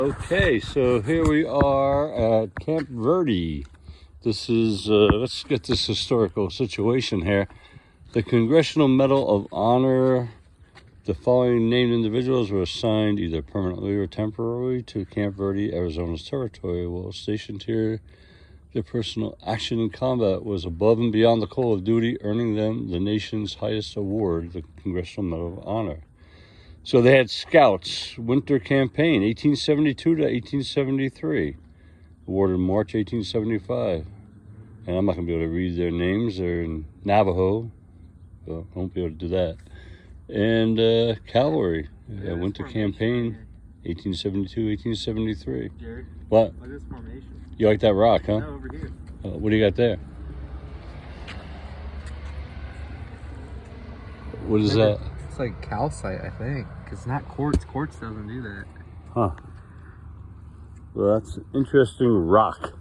Okay, so here we are at Camp Verde. This is, let's get this historical situation here. The Congressional Medal of Honor, the following named individuals were assigned either permanently or temporarily to Camp Verde, Arizona's territory. While stationed here, their personal action in combat was above and beyond the call of duty, earning them the nation's highest award, the Congressional Medal of Honor. So they had scouts, winter campaign, 1872 to 1873, awarded March 1875. And I'm not going to be able to read their names. They're in Navajo, so I won't be able to do that. And cavalry, winter campaign, 1872, 1873. Jared, what? Look at this formation. You like that rock, huh? No, over here. What do you got there? What is that? It's like calcite, I think. It's not quartz. Quartz doesn't do that. Huh. Well, that's an interesting rock.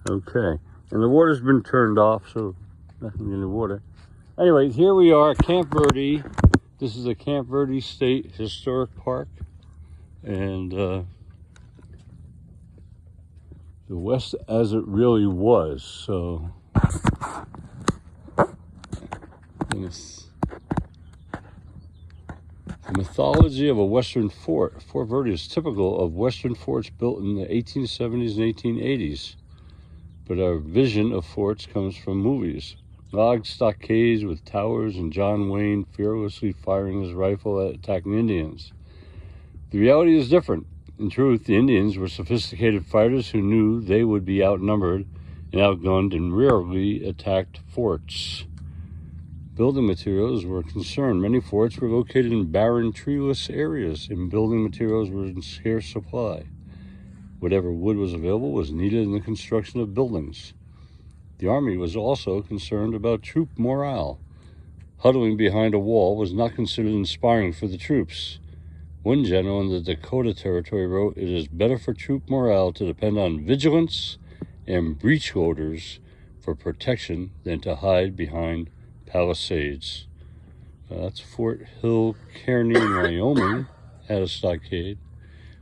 Okay. And the water's been turned off, so nothing in the water. Anyway, here we are at Camp Verde. This is the Camp Verde State Historic Park. And the West as it really was. So, the mythology of a Western fort. Fort Verde is typical of Western forts built in the 1870s and 1880s. But our vision of forts comes from movies. Log stockades with towers and John Wayne fearlessly firing his rifle at attacking Indians. The reality is different. In truth, the Indians were sophisticated fighters who knew they would be outnumbered and outgunned and rarely attacked forts. Building materials were a concern. Many forts were located in barren, treeless areas, and building materials were in scarce supply. Whatever wood was available was needed in the construction of buildings. The Army was also concerned about troop morale. Huddling behind a wall was not considered inspiring for the troops. One general in the Dakota Territory wrote, "It is better for troop morale to depend on vigilance and breech loaders for protection than to hide behind palisades." That's Fort Hill Kearney in Wyoming, had a stockade.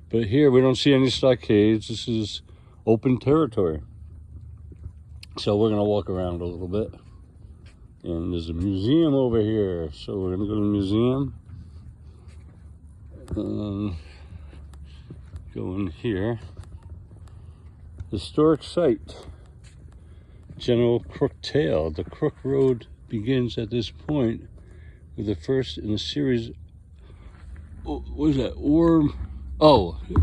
But here we don't see any stockades. This is open territory. So we're going to walk around a little bit. And there's a museum over here. So we're going to go to the museum. And go in here. Historic site. General Crook Trail. The Crook Road begins at this point with the first in a series. What is that?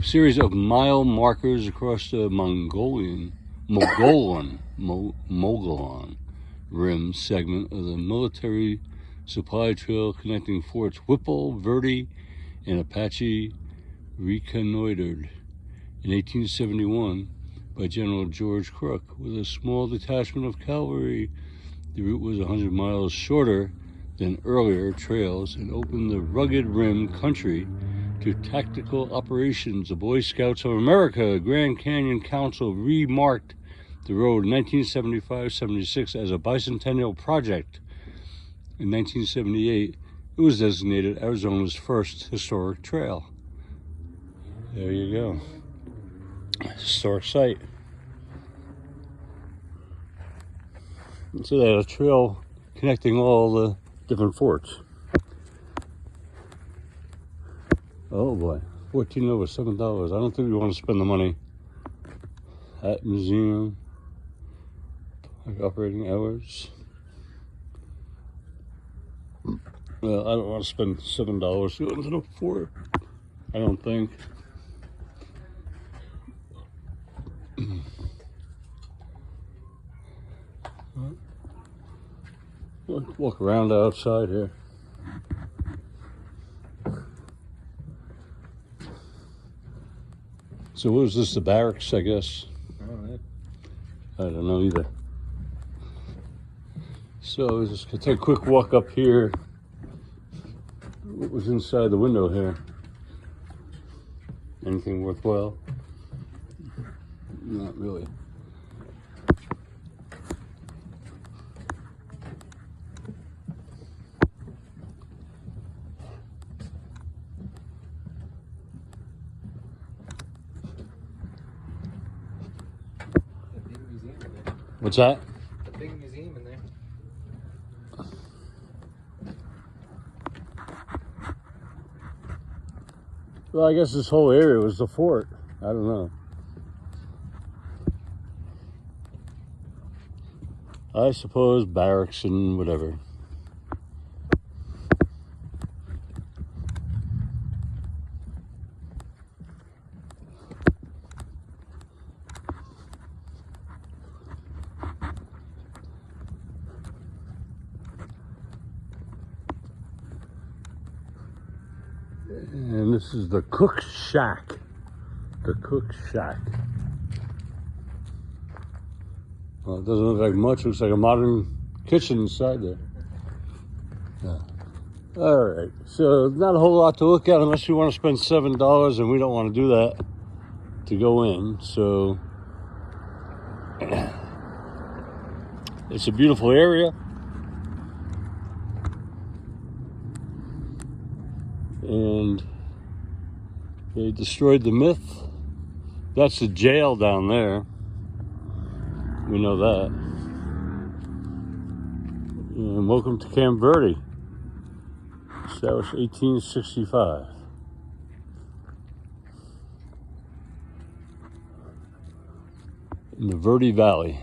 Series of mile markers across the Mogollon Rim segment of the military supply trail connecting Forts Whipple, Verde, and Apache, reconnoitered in 1871 by General George Crook with a small detachment of cavalry. The route was 100 miles shorter than earlier trails and opened the rugged rim country to tactical operations. The Boy Scouts of America Grand Canyon Council remarked the road in 1975-76 as a bicentennial project. In 1978, it was designated Arizona's first historic trail. There you go. Historic site. So they had a trail connecting all the different forts. Oh boy, $14 over $7. I don't think we want to spend the money at museum. Operating hours. Well, I don't want to spend $7 going to the fort. I don't think. Walk around outside here. So what is this, the barracks, I guess? I don't know either. So we're just gonna take a quick walk up here. What was inside the window here? Anything worthwhile? Not really. What's that? The big museum in there. Well, I guess this whole area was the fort. I don't know. I suppose barracks and whatever. And this is the cook shack. The cook shack. Well, it doesn't look like much. It looks like a modern kitchen inside there. Yeah. All right. So not a whole lot to look at unless you want to spend $7, and we don't want to do that to go in. So it's a beautiful area. And they destroyed the myth. That's the jail down there. We know that. And welcome to Camp Verde. Established 1865. In the Verde Valley.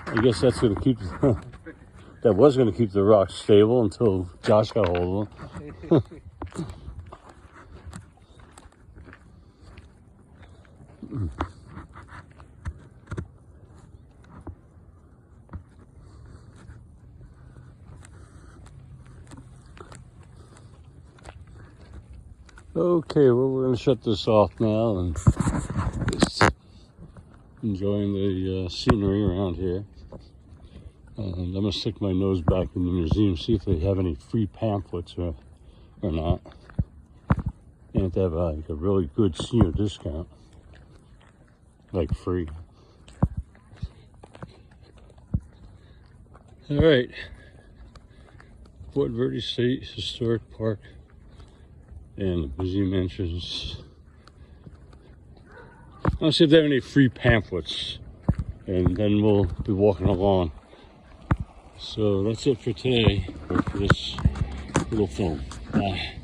I guess that's going to keep, that was going to keep the rocks stable until Josh got hold of them. Okay, well, we're going to shut this off now and just enjoying the scenery around here. And I'm going to stick my nose back in the museum, see if they have any free pamphlets or not. And if they have like a really good senior discount, like free. All right, Fort Verde State Historic Park and the museum entrance. I'll see if they have any free pamphlets, and then we'll be walking along. So that's it for today, or for this little film. Bye.